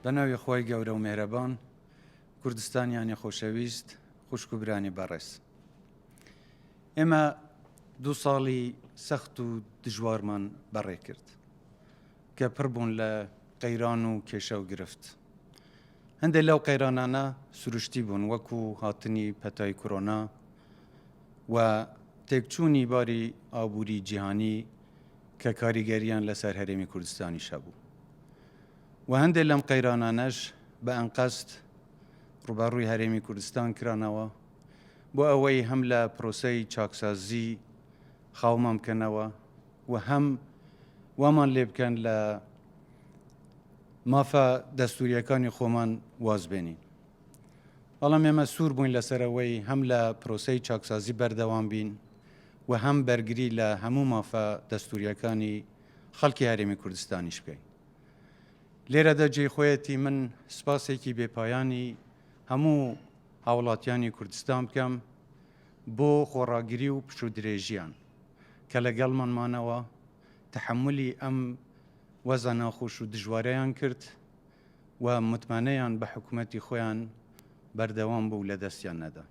بەناوی خۆی گەورە و مێرەبان کوردستانیانی خۆشەویست خوشک و برانی بەڕێز ئێمە 2 ساڵی سەخت و دژوارمان بەڕێ کرد کە پڕ بوون لە قەیران و کێشە و گرفت. هەندێک لەو قەیرانانە سروشتی بوون وەکو هاتنی پەتای کۆرۆنا و تێکچوونی باری ئابووری جیهانی کە کاریگەریان لەسەر هەرێمی کوردستانی شەبوو. و هەندێک لەم قەیرانانەش بە ئەنقەست ڕوبەڕووی هەرێمی کوردستان کرانەوە بۆ ئەوەی هەم لە پرۆسەی چاکسازی خاومان بکەنەوە و هەم وامان لێ بکەن لە مافە دەستوریەکانی خۆمان وازبێنین. بەڵام ئێمە سوور بووین لەسەرەوەی هەم لە پرۆسەی چاکسازی بەردەوام بین و هەم بەرگری لە هەموو مافە دەستوریەکانی خەڵکی هەرێمی کوردستانیش بکەین. لێرەدا جێخۆیەتی من سپاسێکی بێپایانی هەموو هاوڵاتیانی کوردستان بکەم بۆ خۆڕاگیری و پشت و درێژیان کە لەگەڵمان مانەوە تەحملی ئەم وەزە ناخۆش و دژوارەیان کرد و متمانەیان بە حکوومەتی خۆیان بەردەوام بوو لە دەستیان نەدا.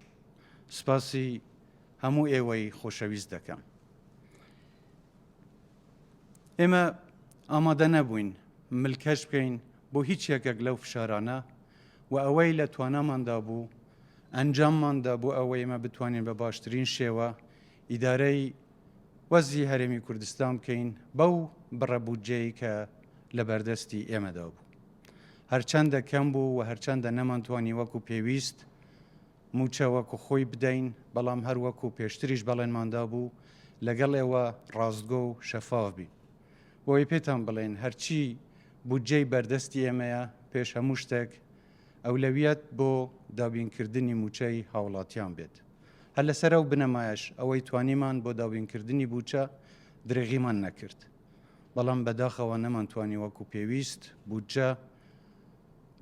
سپاسی هەموو ئێوەی خۆشەویست دەکەم. ئێمە ئامادە نەبووین ملکەش بکەین بۆ هیچ یەکێک لەو فشارانە و ئەوەی لە توانەماندا بوو ئەنجامماندا بۆ ئەوەی ئێمە بتوانین بە باشترین شێوە ئیدارەی وەزی هەرێمی کوردستان بکەین بەو بڕەبوجەی کە لە بەردەستی ئێمەدا بوو. هەرچەندە کەم بوو و هەرچەندە نەمانتوانی وەکو پێویست موچە وەکو خۆی بدەین، بەڵام هەر وەکو پێشتریش بەڵێنماندا بوو لەگەڵ ئێوە ڕاستگۆ و شەفاف بین. بۆی پێتان بڵێن هەرچی بودجەی بەردەستی ئێمەیە پێش هەموو شتێک ئەولەویەت بۆ دابینکردنی موچەی هاوڵاتیان بێت. هەر لەسەر ئەو بنەمایش ئەوەی توانیمان بۆ دابینکردنی بوچە درێغیمان نەکرد. بەڵام بەداخەوە نەمانتوانی وەکو پێویست بودجە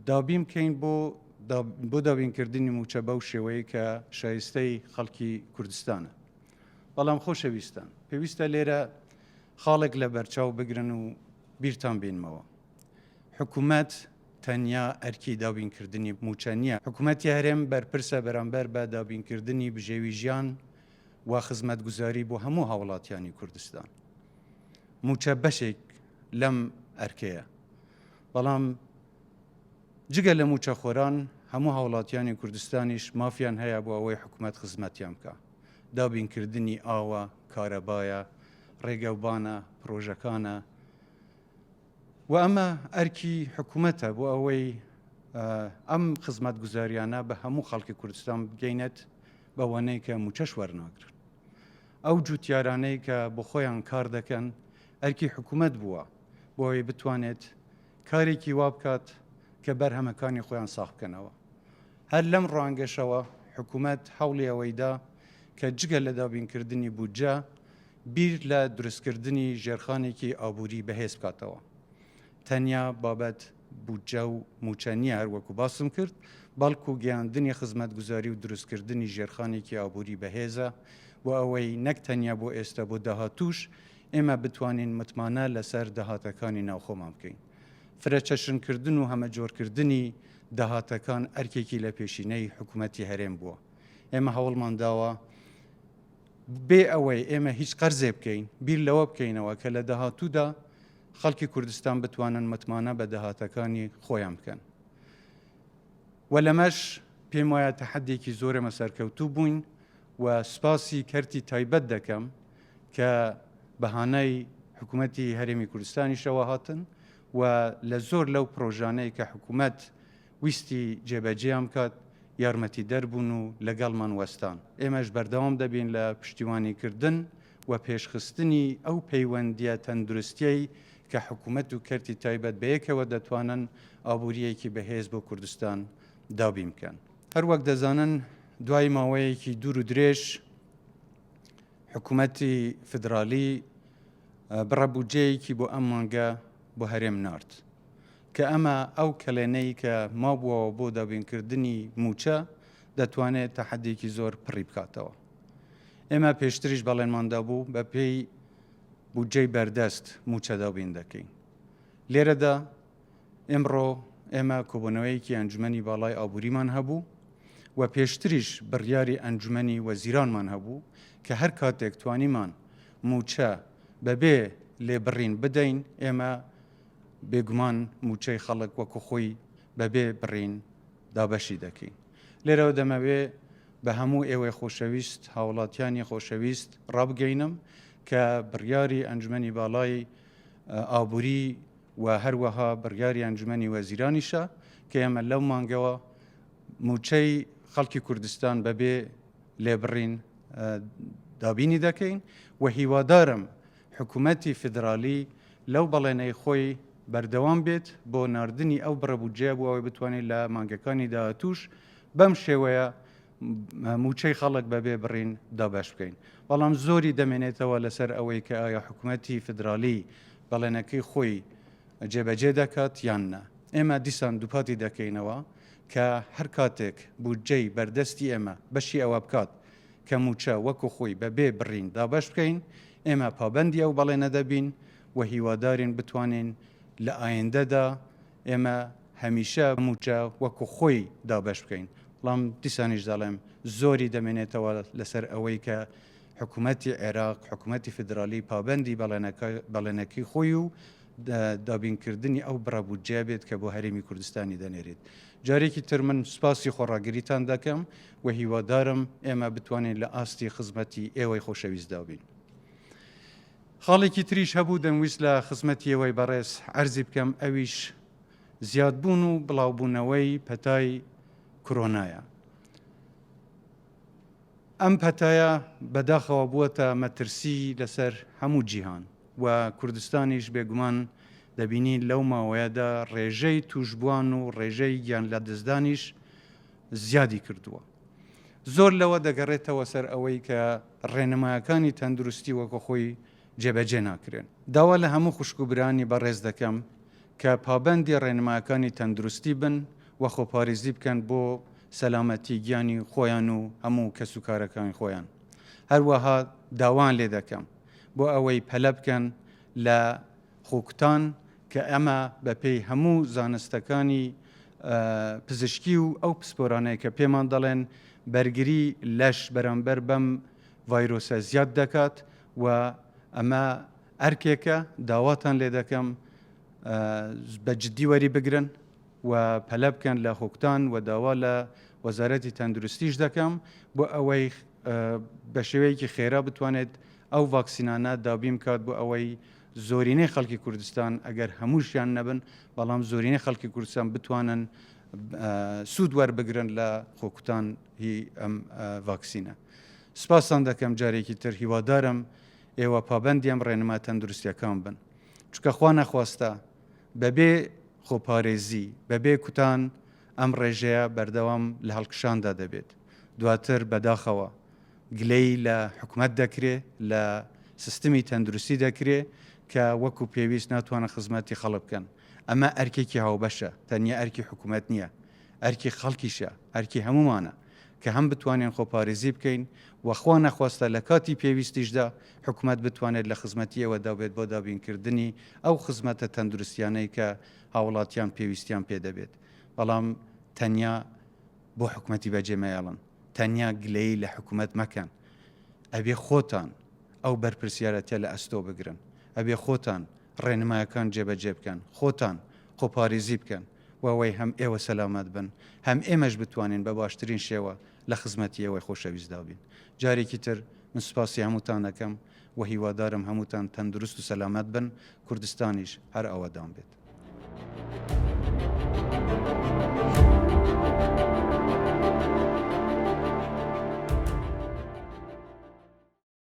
دابین بکەین بۆ دابینکردنی موچە بەو شێوەیە کە شایستەی خەڵکی کوردستانە. بەڵام خۆشەویستان پێویستە لێرە خاڵێک لە بەرچاو بگرن و بیرتان بینمەوە. حکوومەت تەنیا ئەرکی دابینکردنی موچە نییە. حکوومەتی هەرێم بەرپرسە بەرامبەر بە دابینکردنی بژێوی ژیان و خزمەتگوزاری بۆ هەموو هاوڵاتیانی کوردستان. موچە بەشێک لەم ئەرکەیە. بەڵام جگە لە موچە خۆران هەموو هاوڵاتیانی کوردستانیش مافیان هەیە بۆ ئەوەی حکوومەت خزمەتیان بکە. دابینکردنی ئاوە، کارەبایە، ڕێگەوبانە، پرۆژەکانە و ئەمە ئەرکی حکوومەتە بۆ ئەوەی ئەم خزمەتگوزاریانە بە هەموو خەڵکی کوردستان بگەینێت بە وانەیە کە موچەش وەرناگرن. ئەو جوتیارانەی کە بۆ خۆیان کار دەکەن ئەرکی حکوومەت بووە بۆ ئەوەی بتوانێت کارێکی وا بکات کە بەرهەمەکانی خۆیان ساغ بکەنەوە. هەر لەم ڕوانگەشەوە حکوومەت هەوڵی ئەوەیدا کە جگە لە دابینکردنی بودجە بیر لە دروستکردنی ژێرخانێکی ئابووری بەهێز بکاتەوە. تەنیا بابەت بودجە و موچە نییە هەروەکو باسم کرد، بەڵکو گەیاندنی خزمەتگوزاری و دروستکردنی ژێرخانێکی ئابووری بەهێزە بۆ ئەوەی نەک تەنیا بۆ ئێستا بۆ داهاتووش ئێمە بتوانین متمانە لەسەر داهاتەکانی ناوخۆمان بکەین. فرەچەشنکردن و هەمەجۆرکردنی داهاتەکان ئەرکێکی لە پێشینەی حکوومەتی هەرێم بووە. ئێمە هەوڵمان داوە بێ ئەوەی ئێمە هیچ قەرزێ بکەین بیر لەوە بکەینەوە کە لە داهاتوودا خەڵکی کوردستان بتوانن متمانە بە داهاتەکانی خۆیان بکەن. و لەمەش پێم وایە تەحەدێکی زۆرە مەسەرکەوتوو بووین و سپاسی کەرتی تایبەت دەکەم کە بەهانەی حکوومەتی هەرێمی کوردستانیشەوە هاتن و لە زۆر لەو پرۆژانەی کە حکوومەت ویستی جێبەجێیان بکات یارمەتی دەربوون و لەگەڵمان وەستان. ئێمەش بەردەوام دەبین لە پشتیوانیکردن و پێشخستنی ئەو پەیوەندیە تەندروستیەی کە حکوومەت و کەرتی تایبەت بەیەکەوە دەتوانن ئابووریەکی بەهێز بۆ کوردستان دابین بکەن. هەروەک دەزانن دوای ماوەیەکی دوور و درێژ حکوومەتی فدرالی بڕەبوجەیەکی بۆ ئەم مانگە بۆ هەرێم نارد کە ئەمە ئەو کەلێنەی کە مابووەوە بۆ دابینکردنی موچە دەتوانێت تەحەدێکی زۆر پڕی بکاتەوە. ئێمە پێشتریش بەڵێنماندا بوو بە پێی بودجەی بەردەست موچە دابین دەکەین. لێرەدا ئێمڕۆ ئێمە کۆبوونەوەیەکی ئەنجومەنی باڵای ئابووریمان هەبوو و پێشتریش بڕیاری ئەنجومەنی وەزیرانمان هەبوو کە هەر کاتێک توانیمان موچە بەبێ لێبڕین بدەین ئێمە بێگومان موچەی خەڵک وەکو خۆی بەبێ بڕین دابەشی دەکەین. لێرەوە دەمەوێ بە هەموو ئێوەی خۆشەویست هاوڵاتیانی خۆشەویست ڕابگەینم کە بڕیاری ئەنجومەنی باڵای ئابووری و هەروەها بڕیاری ئەنجومەنی وەزیرانیشە کە ئێمە لەو مانگەوە موچەی خەڵکی کوردستان بەبێ لێبڕین دابینی دەکەین و هیوادارم حکوومەتی فدرالی لەو بەڵێنەی خۆی بەردەوام بێت بۆ ناردنی ئەو بڕەبوجێ بۆ ئەوەی بتوانێت لە مانگەکانی داهاتووش بەم شێوەیە موچەی خەڵک بەبێ بڕین دابەش بکەین. بەڵام زۆری دەمێنێتەوە لەسەر ئەوەی کە ئایا حکوومەتی فدرالی بەڵێنەکەی خۆی جێبەجێ دەکات یان نە. ئێمە دیسان دووپاتی دەکەینەوە کە هەر کاتێک بودجەی بەردەستی ئێمە بەشی ئەوە بکات کە موچە وەکو خۆی بەبێ بڕین دابەش بکەین ئێمە پابەندی ئەو بەڵێنە دەبین و هیوادارین بتوانین لە ئایندەدا ئێمە هەمیشە موچە وەکو خۆی دابەش بکەین. بەڵام دیسانیش دەڵێم زۆری دەمێنێتەوە لەسەر ئەوەی کە حکوومەتی عێراق حکوومەتی فدرالی پابەندی بەڵێنەکەی خۆی و دابینکردنی ئەو بڕەبوجێ بێت کە بۆ هەرێمی کوردستانی دەنێرێت. جارێکی تر من سپاسی خۆڕاگریتان دەکەم و هیوادارم ئێمە بتوانین لە ئاستی خزمەتی ئێوەی خۆشەویست دابین. خاڵێکی تریش هەبوو دەمویست لە خزمەتی ئێوەی بەڕێز عەرزی بکەم ئەویش زیادبوون و بڵاوبوونەوەی پەتای کۆرۆنایە. ئەم پەتایە بەداخەوە بووەتە مەترسی لەسەر هەموو جیهان و کوردستانیش بێگومان دەبینین لەو ماوەیەدا ڕێژەی توشبووان و ڕێژەی گیان لە دەستدانیش زیادی کردووە. زۆر لەوە دەگەڕێتەوە سەر ئەوەی کە ڕێنمایەکانی تەندروستی وەکو خۆی جێبەجێ ناکرێن. داوا لە هەموو خوشکوبرانی بەڕێز دەکەم کە پابەندی ڕێنمایەکانی تەندروستی بن و خۆپارێزی بکەن بۆ سەلامەتی گیانی خۆیان و هەموو کەس و کارەکانی خۆیان. هەروەها داوان لێ دەکەم بۆ ئەوەی پەلە بکەن لە خوکتان کە ئەمە بەپێی هەموو زانستەکانی پزیشکی و ئەو پسپۆرانەیە کە پێمان دەڵێن بەرگری لەش بەرامبەر بەم ڤایرۆسە زیاد دەکات و ئەمە ئەرکێکە داواتان لێ دەکەم بە جددی وەری بگرن و پەلە بکەن لە خوکتان و داوا لە وەزارەتی تەندروستیش دەکەم بۆ ئەوەی بە شێوەیەکی خێرا بتوانێت ئەو ڤاکسینانە دابین بکات بۆ ئەوەی زۆرینەی خەڵکی کوردستان ئەگەر هەمووشیان نەبن بەڵام زۆرینەی خەڵکی کوردستان بتوانن سوود وەربگرن لە خۆکوتان هی ئەم ڤاکسینە. سپاسان دەکەم جارێکی تر هیوادارم ئێوە پابەندی ئەم ڕێنما تەندروستیەکان بن چونکە خوا نەخواستە بەبێ خۆپارێزی بەبێ کوتان ئەم ڕێژەیە بەردەوام لە هەڵکشاندا دەبێت. دواتر بەداخەوە گلەی لە حکوومەت دەکرێت لە سیستمی تەندروستی دەکرێت کە وەکو پێویست ناتوانە خزمەتی خەڵک بکەن. ئەمە ئەرکێکی هاوبەشە تەنیا ئەرکی حکوومەت نییە ئەرکی خەڵکیشە ئەرکی هەمومانە کە هەم بتوانین خۆپارێزی بکەین وەخوا نەخواستە لە کاتی پێویستیشدا حکوومەت بتوانێت لە خزمەتی ئێوەدا بێت بۆ دابینکردنی ئەو خزمەتە تەندروستیانەی کە هاوڵاتیان پێویستیان پێ دەبێت. بەڵام تەنیا بۆ حکوومەتی بەجێمەیاڵن تەنیا گلەی لە حکوومەت مەکەن ئەبێ خۆتان ئەو بەرپرسیارەتە لە ئەستۆ بگرن ئەبێ خۆتان ڕێنمایەکان جێبەجێ بکەن خۆتان خۆپارێزی بکەن وەوەی هەم ئێوە سەلامەت بن هەم ئێمەش بتوانین بە باشترین شێوە لە خزمەتی ئێوەی خۆشەویستدا بین. جارێکی تر من سوپاسی هەمووتان دەکەم و هیوادارم هەمووتان تەندروست و سەلامەت بن کوردستانیش هەر ئەوەدان بێت.